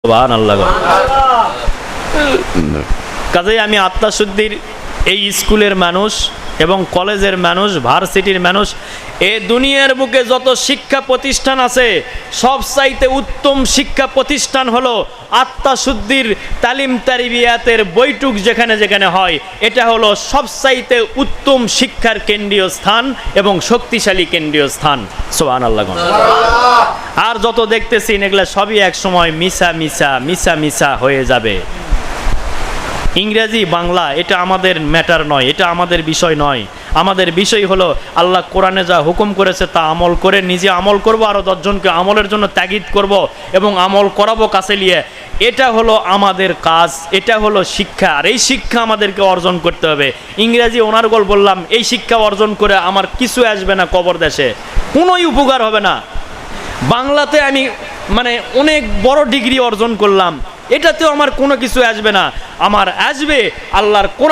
সুবহানাল্লাহ। কাজেই আমি আত্মাশুদ্ধির এই স্কুলের মানুষ এবং কলেজের মানুষ, ভার্সিটির মানুষ, এ দুনিয়ার বুকে যত শিক্ষা প্রতিষ্ঠান আছে সবচাইতে উত্তম শিক্ষা প্রতিষ্ঠান হলো আত্মাশুদ্ধির তালিম তারবিয়াতের বৈঠক যেখানে যেখানে হয়, এটা হলো সবচাইতে উত্তম শিক্ষার কেন্দ্রীয় স্থান এবং শক্তিশালী কেন্দ্রীয় স্থান। সুবহানাল্লাহ। আর যত দেখতেছি এগুলা সবই এক সময় মিশা মিশা মিশা মিশা হয়ে যাবে। ইংরেজি বাংলা এটা আমাদের ম্যাটার নয়, এটা আমাদের বিষয় নয়। আমাদের বিষয় হলো আল্লাহ কোরআনে যা হুকুম করেছে তা আমল করে নিজে আমল করব, আরও 10 জনকে আমলের জন্য তাগিদ করব এবং আমল করাবো কাছে নিয়ে। এটা হলো আমাদের কাজ, এটা হলো শিক্ষা। আর এই শিক্ষা আমাদেরকে অর্জন করতে হবে। ইংরেজি অনার্গল বললাম, এই শিক্ষা অর্জন করে আমার কিছু আসবে না, কবর দেশে কোনোই উপকার হবে না। বাংলাতে আমি অনেক বড় ডিগ্রি অর্জন করলাম, এটাতেও আমার কোনো কিছু আসবে না। আমার আসবে আল্লাহর কোরআন